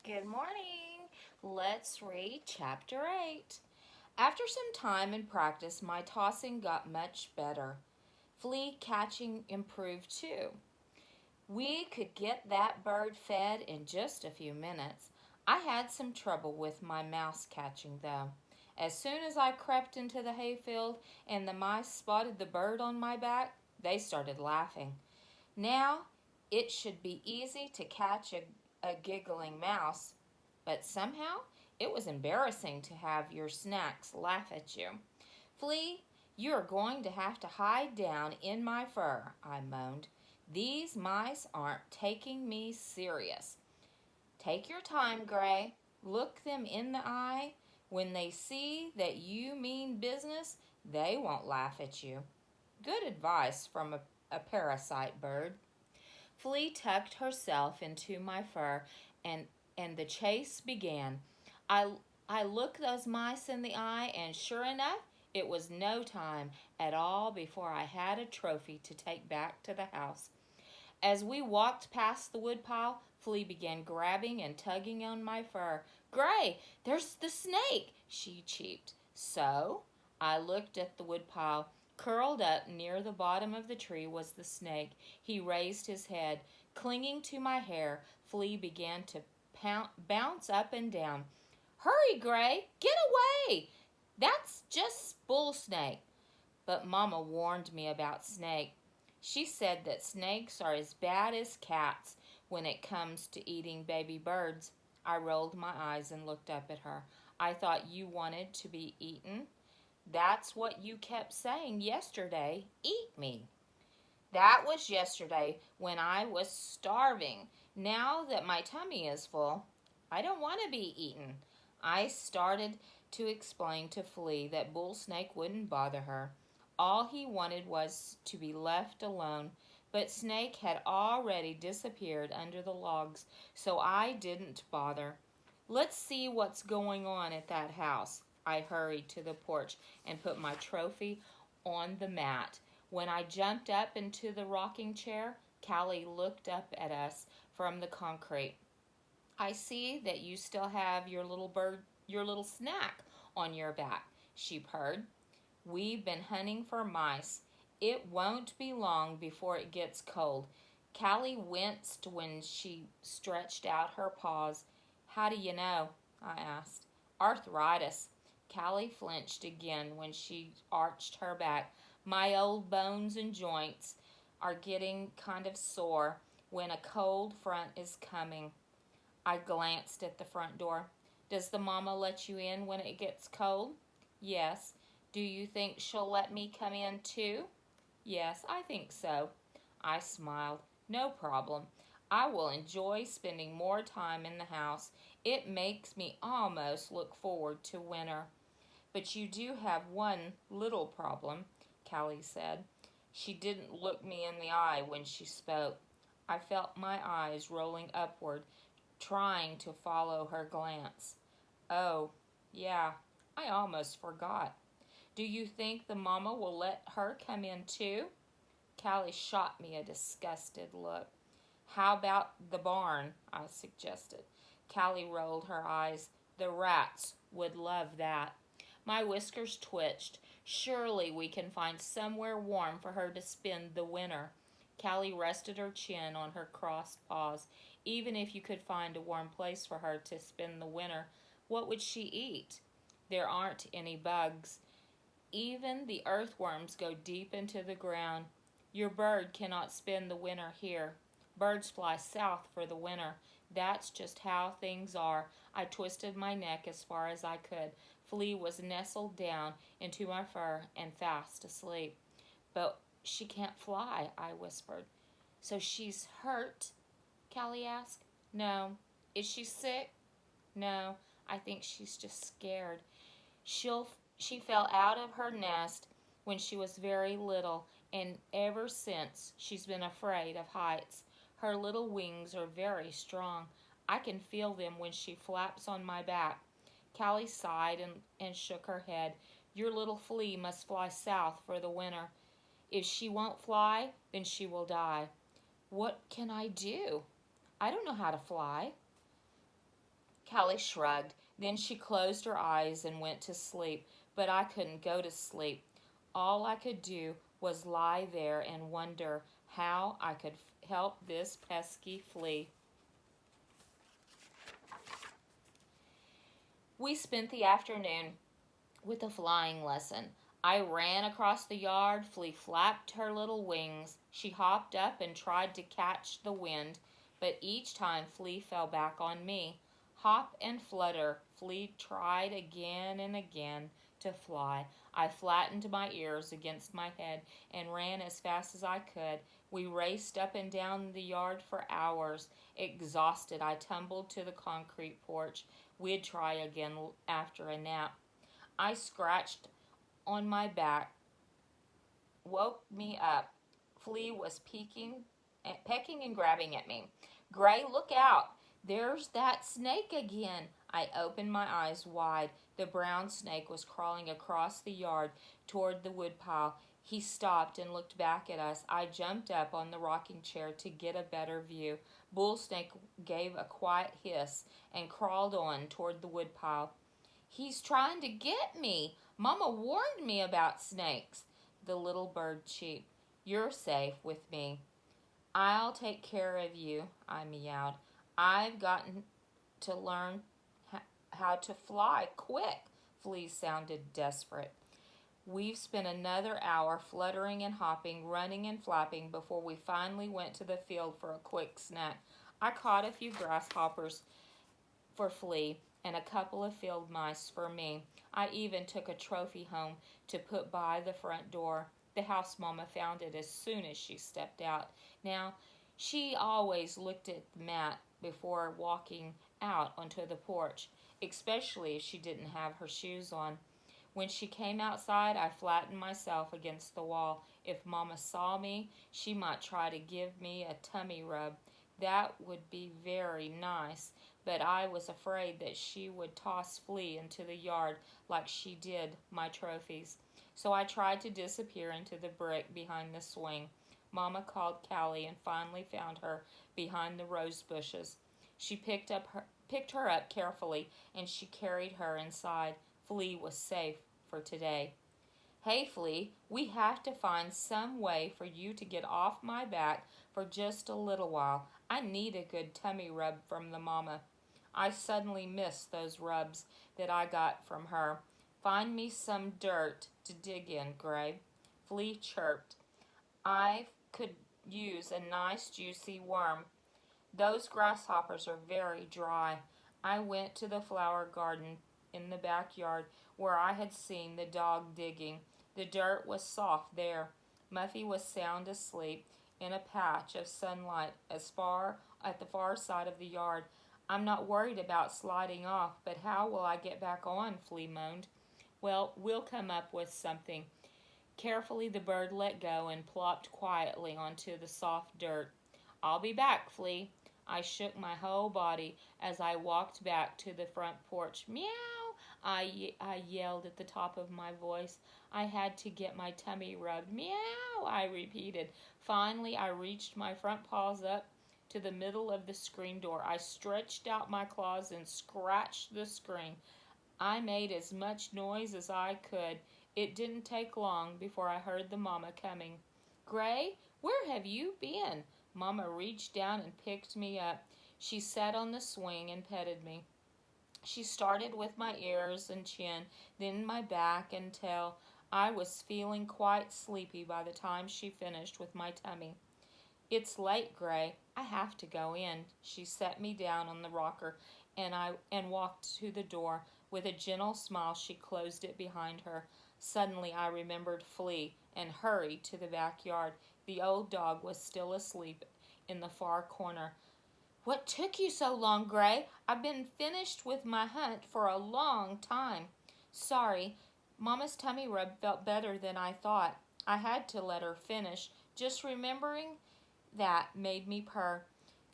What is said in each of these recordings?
Good morning. Let's read chapter 8. After some time and practice, my tossing got much better. Flea catching improved too. We could get that bird fed in just a few minutes. I had some trouble with my mouse catching though. As soon as I crept into the hayfield and the mice spotted the bird on my back, they started laughing. Now it should be easy to catch a giggling mouse, but somehow it was embarrassing to have your snacks laugh at you. Flea, you're going to have to hide down in my fur, I moaned. These mice aren't taking me serious. Take your time, Gray. Look them in the eye. When they see that you mean business, they won't laugh at you. Good advice from a parasite bird. Flea tucked herself into my fur, and the chase began. I I looked those mice in the eye, and sure enough, it was no time at all before I had a trophy to take back to the house. As we walked past the woodpile, Flea began grabbing and tugging on my fur. Gray, there's the snake, she cheeped. So I looked at the woodpile. Curled up near the bottom of the tree was the snake. He raised his head. Clinging to my hair, Flea began to bounce up and down. Hurry, Gray, get away! That's just bull snake. But Mama warned me about snake. She said that snakes are as bad as cats when it comes to eating baby birds. I rolled my eyes and looked up at her. I thought you wanted to be eaten. That's what you kept saying yesterday. Eat me. That was yesterday when I was starving. Now that my tummy is full, I don't want to be eaten. I started to explain to Flea that Bull Snake wouldn't bother her. All he wanted was to be left alone, but Snake had already disappeared under the logs, so I didn't bother. Let's see what's going on at that house. I hurried to the porch and put my trophy on the mat. When I jumped up into the rocking chair, Callie looked up at us from the concrete. I see that you still have your little snack on your back, she purred. We've been hunting for mice. It won't be long before it gets cold. Callie winced when she stretched out her paws. How do you know? I asked. Arthritis. Callie flinched again when she arched her back. My old bones and joints are getting kind of sore when a cold front is coming. I glanced at the front door. Does the mama let you in when it gets cold? Yes. Do you think she'll let me come in too? Yes, I think so. I smiled. No problem. I will enjoy spending more time in the house. It makes me almost look forward to winter. But you do have one little problem, Callie said. She didn't look me in the eye when she spoke. I felt my eyes rolling upward, trying to follow her glance. Oh, yeah, I almost forgot. Do you think the mama will let her come in too? Callie shot me a disgusted look. How about the barn? I suggested. Callie rolled her eyes. The rats would love that. My whiskers twitched. Surely we can find somewhere warm for her to spend the winter. Callie rested her chin on her crossed paws. Even if you could find a warm place for her to spend the winter, what would she eat? There aren't any bugs. Even the earthworms go deep into the ground. Your bird cannot spend the winter here. Birds fly south for the winter. That's just how things are. I twisted my neck as far as I could. Flea was nestled down into my fur and fast asleep. But she can't fly, I whispered. So she's hurt? Callie asked. No. Is she sick? No. I think she's just scared. She fell out of her nest when she was very little, and ever since she's been afraid of heights. Her little wings are very strong. I can feel them when she flaps on my back. Callie sighed and shook her head. Your little Flea must fly south for the winter. If she won't fly, then she will die. What can I do? I don't know how to fly. Callie shrugged. Then she closed her eyes and went to sleep, but I couldn't go to sleep. All I could do was lie there and wonder how I could help this pesky flea. We spent the afternoon with a flying lesson. I ran across the yard. Flea flapped her little wings. She hopped up and tried to catch the wind, but each time Flea fell back on me. Hop and flutter, Flea tried again and again to fly. I flattened my ears against my head and ran as fast as I could. We raced up and down the yard for hours. Exhausted, I tumbled to the concrete porch. We'd try again after a nap. I scratched on my back, woke me up. Flea was pecking and grabbing at me. Gray, look out! There's that snake again. I opened my eyes wide. The brown snake was crawling across the yard toward the woodpile. He stopped and looked back at us. I jumped up on the rocking chair to get a better view. Bull Snake gave a quiet hiss and crawled on toward the woodpile. He's trying to get me. Mama warned me about snakes. The little bird cheeped. You're safe with me. I'll take care of you, I meowed. I've gotten to learn how to fly quick. Flea sounded desperate. We've spent another hour fluttering and hopping, running and flapping before we finally went to the field for a quick snack. I caught a few grasshoppers for Flea and a couple of field mice for me. I even took a trophy home to put by the front door. The house mama found it as soon as she stepped out. Now, she always looked at the mat before walking out onto the porch, especially if she didn't have her shoes on. When she came outside, I flattened myself against the wall. If Mama saw me, she might try to give me a tummy rub. That would be very nice, but I was afraid that she would toss Flea into the yard like she did my trophies. So I tried to disappear into the brick behind the swing. Mama called Callie and finally found her behind the rose bushes. She picked her up carefully and she carried her inside. Flea was safe for today. Hey, Flea, we have to find some way for you to get off my back for just a little while. I need a good tummy rub from the mama. I suddenly missed those rubs that I got from her. Find me some dirt to dig in, Gray. Flea chirped. I could use a nice juicy worm. Those grasshoppers are very dry. I went to the flower garden in the backyard where I had seen the dog digging. The dirt was soft there. Muffy was sound asleep in a patch of sunlight at the far side of the yard. I'm not worried about sliding off, but how will I get back on? Flea moaned. Well, we'll come up with something. Carefully the bird let go and plopped quietly onto the soft dirt. I'll be back, Flea. I shook my whole body as I walked back to the front porch. Meow! I yelled at the top of my voice. I had to get my tummy rubbed. Meow! I repeated. Finally, I reached my front paws up to the middle of the screen door. I stretched out my claws and scratched the screen. I made as much noise as I could. It didn't take long before I heard the mama coming. Gray, where have you been? Mama reached down and picked me up. She sat on the swing and petted me. She started with my ears and chin, then my back and tail. I was feeling quite sleepy by the time she finished with my tummy. It's late, Gray. I have to go in. She set me down on the rocker and walked to the door. With a gentle smile, she closed it behind her. Suddenly, I remembered Flea and hurried to the backyard. The old dog was still asleep in the far corner. What took you so long, Gray? I've been finished with my hunt for a long time. Sorry, Mama's tummy rub felt better than I thought. I had to let her finish. Just remembering that made me purr.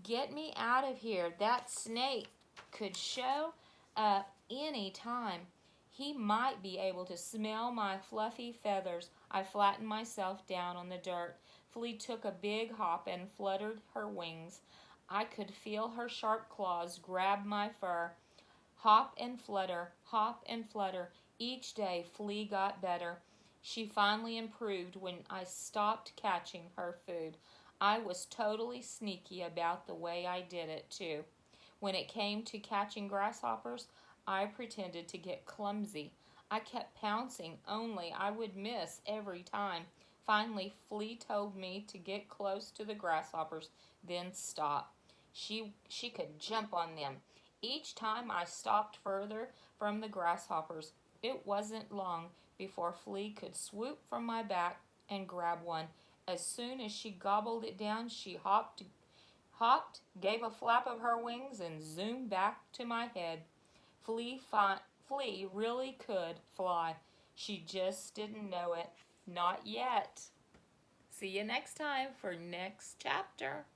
Get me out of here. That snake could show up any time. He might be able to smell my fluffy feathers. I flattened myself down on the dirt. Flea took a big hop and fluttered her wings. I could feel her sharp claws grab my fur. Hop and flutter, hop and flutter. Each day Flea got better. She finally improved when I stopped catching her food. I was totally sneaky about the way I did it, too. When it came to catching grasshoppers, I pretended to get clumsy. I kept pouncing, only I would miss every time. Finally, Flea told me to get close to the grasshoppers, then stop. She could jump on them. Each time I stopped further from the grasshoppers. It wasn't long before Flea could swoop from my back and grab one. As soon as she gobbled it down, she hopped, gave a flap of her wings, and zoomed back to my head. Flea really could fly. She just didn't know it. Not yet. See you next time for next chapter.